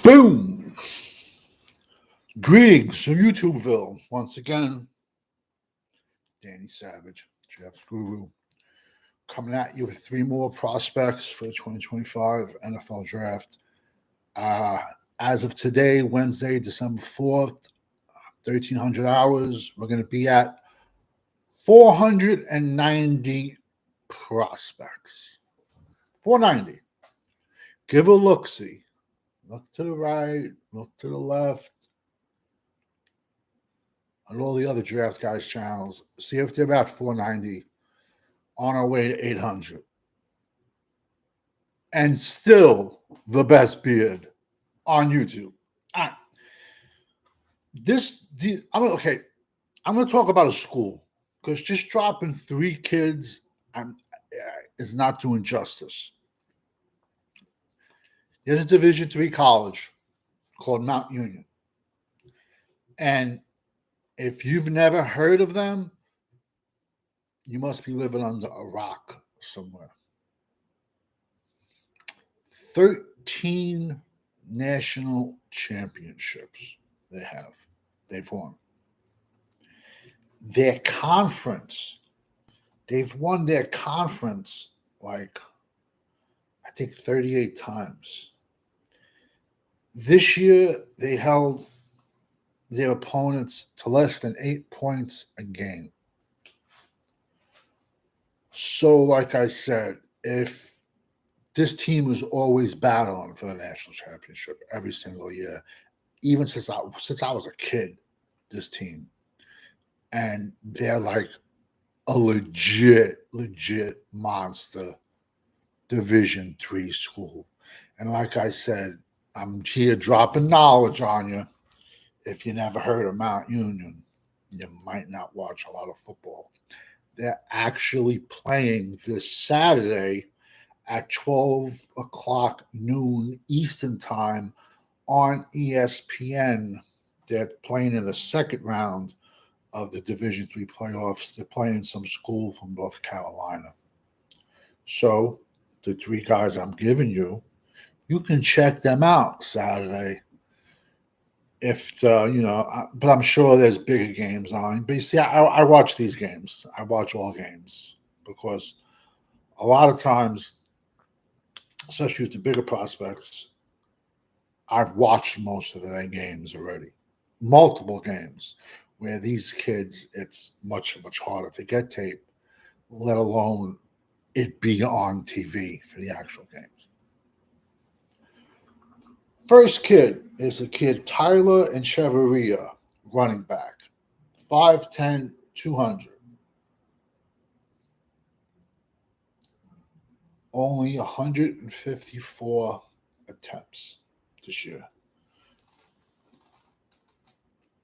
Boom! Greetings from YouTubeville. Once again, Danny Savage, Jeff's Guru, coming at you with three more prospects for the 2025 NFL Draft. As of today, Wednesday, December 4th, 1300 hours, we're going to be at 490 prospects. 490. Give a look-see. Look to the right, look to the left, on all the other Draft Guys channels. See if they're about 490 on our way to 800. And still the best beard on YouTube. All right. I'm going to talk about a school because just dropping three kids is not doing justice. There's a Division III college called Mount Union. And if you've never heard of them, you must be living under a rock somewhere. 13 national championships they've won. Their conference, they've won their conference like, I think 38 times. This year, they held their opponents to less than 8 points a game. So, like I said, if this team was always battling for the national championship every single year, even since I was a kid, this team, and they're like a legit monster Division III school. And like I said, I'm here dropping knowledge on you. If you never heard of Mount Union, you might not watch a lot of football. They're actually playing this Saturday at 12 o'clock noon Eastern time on ESPN. They're playing in the second round of the Division III playoffs. They're playing some school from North Carolina. So the three guys I'm giving you can check them out Saturday. But I'm sure there's bigger games on. But you see, I watch these games. I watch all games because a lot of times, especially with the bigger prospects, I've watched most of their games already. Multiple games where these kids, it's much harder to get tape, let alone it be on TV for the actual games. First kid is the kid Tyler Echeverria, running back, 5'10", 200. Only 154 attempts this year.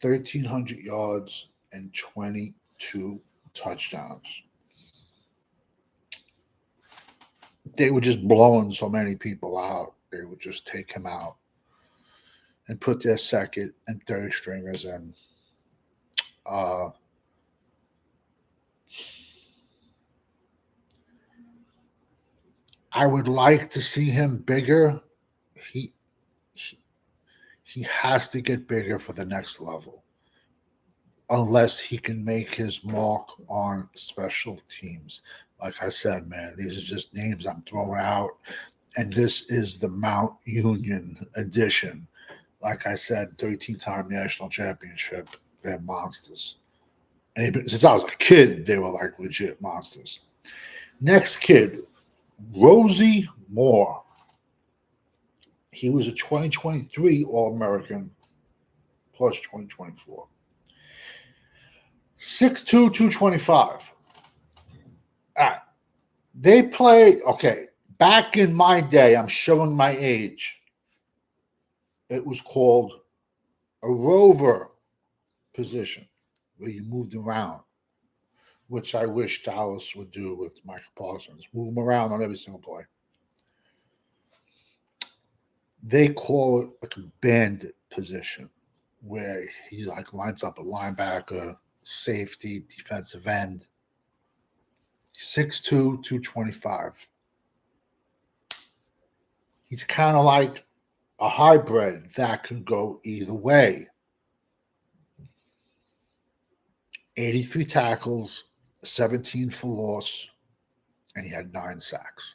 1,300 yards and 22 touchdowns. They were just blowing so many people out. They would just take him out and put their second and third stringers in. I would like to see him bigger. He has to get bigger for the next level, unless he can make his mark on special teams. Like I said, man, these are just names I'm throwing out, and this is the Mount Union edition. Like I said, 13-time national championship. They're monsters. And since I was a kid, they were like legit monsters. Next kid, Rosie Moore. He was a 2023 All-American plus 2024. 6'2", 225. All right. They play, back in my day, I'm showing my age. It was called a rover position where you moved around, which I wish Dallas would do with Michael Parsons. Move him around on every single play. They call it like a bandit position where he like lines up a linebacker, safety, defensive end. 6'2", 225. He's kind of like a hybrid that can go either way. 83 tackles, 17 for loss, and he had 9 sacks.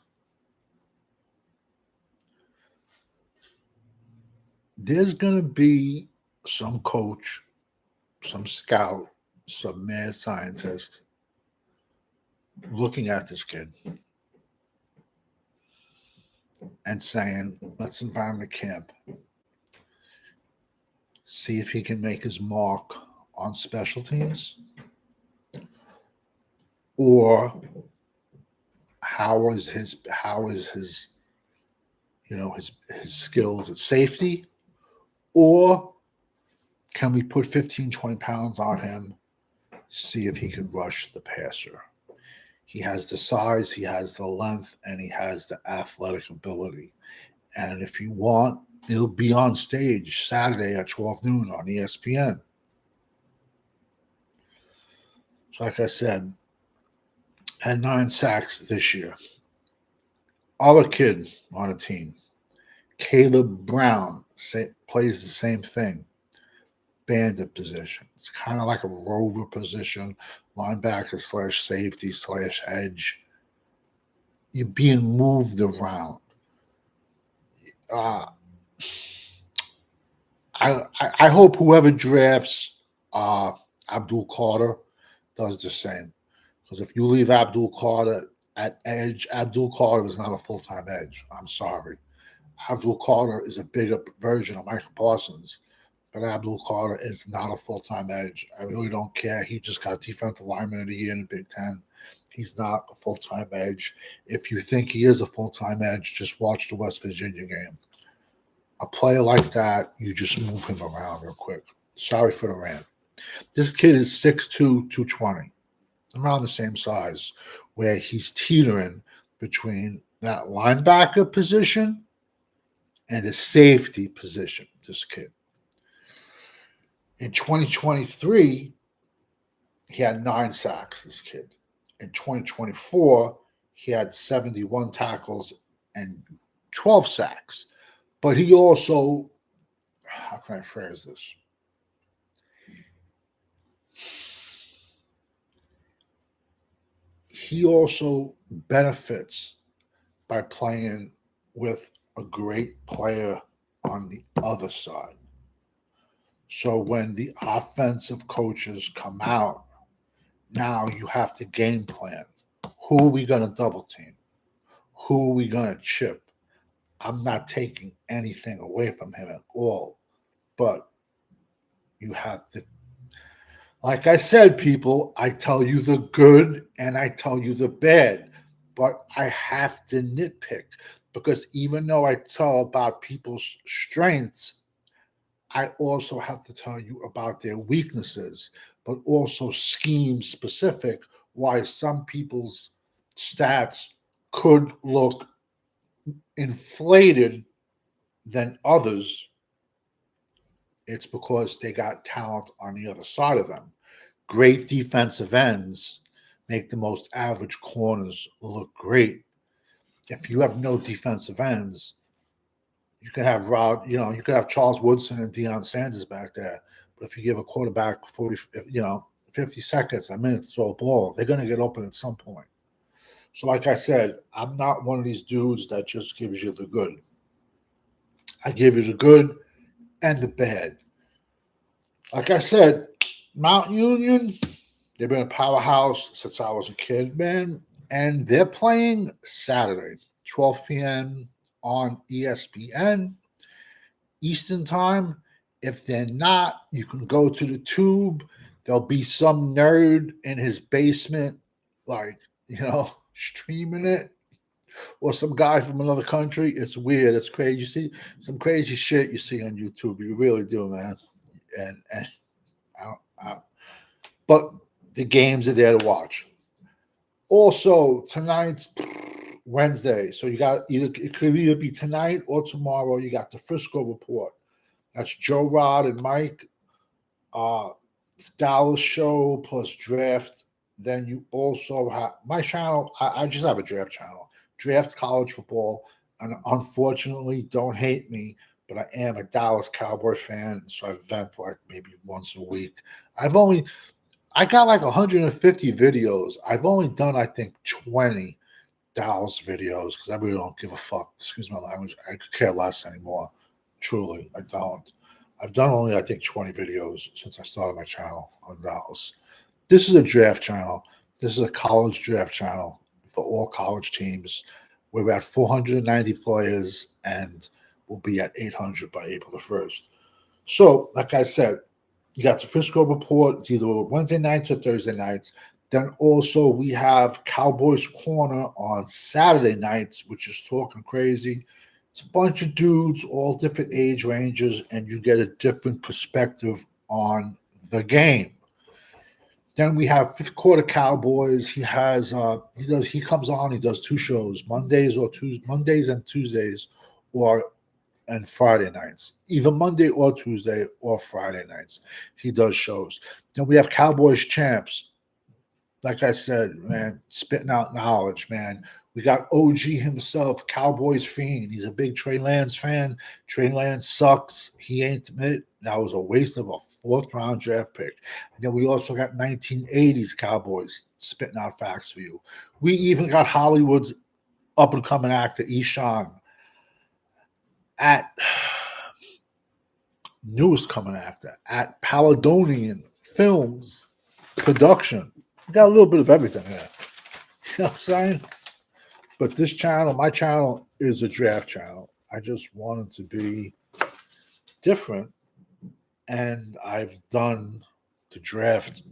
There's going to be some coach, some scout, some mad scientist looking at this kid and saying, let's invite him to camp. See if he can make his mark on special teams, or how is his his skills at safety, or can we put 15, 20 pounds on him, see if he can rush the passer? He has the size, he has the length, and he has the athletic ability. And if you want, it'll be on stage Saturday at 12 noon on ESPN. So like I said, had 9 sacks this year. Other kid on the team, Caleb Brown, plays the same thing. Bandit position. It's kind of like a rover position, linebacker / safety / edge. You're being moved around. I hope whoever drafts Abdul Carter does the same. Because if you leave Abdul Carter at edge, Abdul Carter is not a full-time edge. I'm sorry. Abdul Carter is a bigger version of Michael Parsons, but Abdul Carter is not a full-time edge. I really don't care. He just got defensive lineman of the year in the Big Ten. He's not a full-time edge. If you think he is a full-time edge, just watch the West Virginia game. A player like that, you just move him around real quick. Sorry for the rant. This kid is 6'2", 220. Around the same size, where he's teetering between that linebacker position and the safety position, this kid. In 2023, he had 9 sacks, this kid. In 2024, he had 71 tackles and 12 sacks. But he also, how can I phrase this? He also benefits by playing with a great player on the other side. So when the offensive coaches come out, now you have to game plan. Who are we going to double team? Who are we going to chip? I'm not taking anything away from him at all. But you have to, like I said, people, I tell you the good and I tell you the bad. But I have to nitpick, because even though I tell about people's strengths, I also have to tell you about their weaknesses, but also scheme specific why some people's stats could look inflated than others. It's because they got talent on the other side of them. Great defensive ends make the most average corners look great. If you have no defensive ends, you can have you could have Charles Woodson and Deion Sanders back there. But if you give a quarterback 50 seconds, a minute to throw a ball, they're going to get open at some point. So like I said, I'm not one of these dudes that just gives you the good. I give you the good and the bad. Like I said, Mount Union, they've been a powerhouse since I was a kid, man. And they're playing Saturday, 12 p.m. on ESPN Eastern Time. If they're not, you can go to the tube. There'll be some nerd in his basement, streaming it, or some guy from another country. It's weird. It's crazy. You see some crazy shit you see on YouTube. You really do, man. And but the games are there to watch. Also, tonight's Wednesday, so you got it could either be tonight or tomorrow. You got the Frisco Report. That's Joe Rod and Mike. Dallas show plus draft. Then you also have my channel. I just have a draft channel. Draft college football. And unfortunately, don't hate me, but I am a Dallas Cowboy fan, so I vent like maybe once a week. I got like 150 videos. I've only done I think 20 Dallas videos because I really don't give a fuck. Excuse my language. I could care less anymore. Truly, I don't. I've done only I think 20 videos since I started my channel on Dallas. This is a draft channel. This is a college draft channel for all college teams. We're at 490 players and we'll be at 800 by April the 1st. So, like I said, you got the Frisco Report. It's either Wednesday nights or Thursday nights. Then also we have Cowboys Corner on Saturday nights, which is talking crazy. It's a bunch of dudes, all different age ranges, and you get a different perspective on the game. Then we have Fifth Quarter Cowboys. He comes on. He does two shows, Mondays and Tuesdays, or and Friday nights, either Monday or Tuesday or Friday nights. He does shows. Then we have Cowboys Champs. Like I said, man, spitting out knowledge, man. We got OG himself, Cowboys fiend. He's a big Trey Lance fan. Trey Lance sucks. He ain't it. That was a waste of a fourth-round draft pick. And then we also got 1980s Cowboys spitting out facts for you. We even got Hollywood's up-and-coming actor, Eshawn, at newest coming actor, at Paladonian Films Production. We got a little bit of everything here. You know what I'm saying? But this channel, my channel, is a draft channel. I just wanted to be different. And I've done the draft.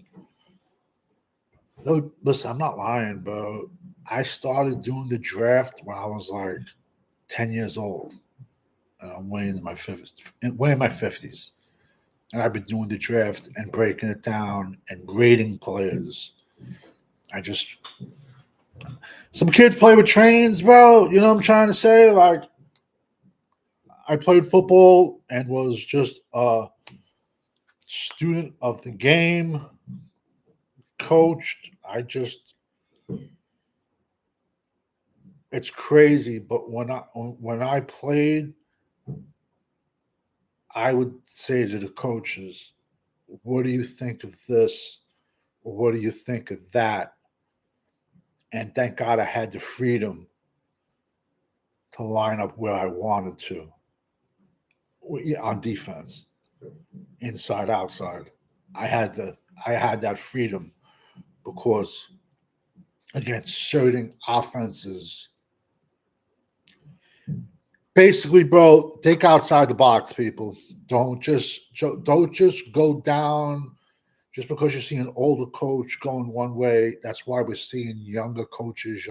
No, listen, I'm not lying, bro. I started doing the draft when I was like 10 years old. And I'm way in my 50s. And I've been doing the draft and breaking it down and grading players. Some kids play with trains, bro. You know what I'm trying to say? Like, I played football and was just a student of the game, coached. It's crazy, but when I played, I would say to the coaches, what do you think of this? Or what do you think of that? And thank God I had the freedom to line up where I wanted to on defense, inside, outside. I had that freedom because against certain offenses, basically, bro, think outside the box, people. Don't just go down just because you see an older coach going one way. That's why we're seeing younger coaches,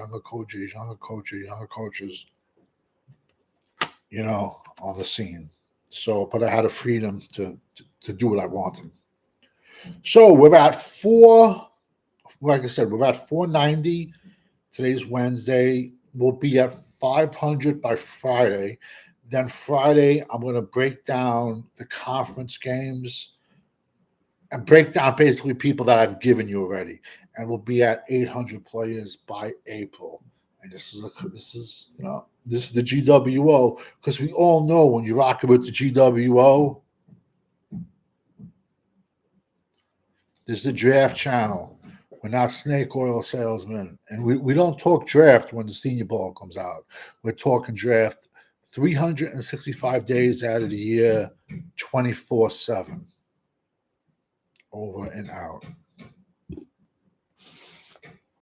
on the scene. So, but I had a freedom to do what I wanted. So we're at like I said, we're at 490. Today's Wednesday. We'll be at 500 by Friday. Then Friday, I'm going to break down the conference games and break down basically people that I've given you already. And we'll be at 800 players by April. And this is the GWO, because we all know when you're rocking with the GWO, this is the draft channel. We're not snake oil salesmen. And we don't talk draft when the Senior Bowl comes out. We're talking draft 365 days out of the year, 24/7. Over and out.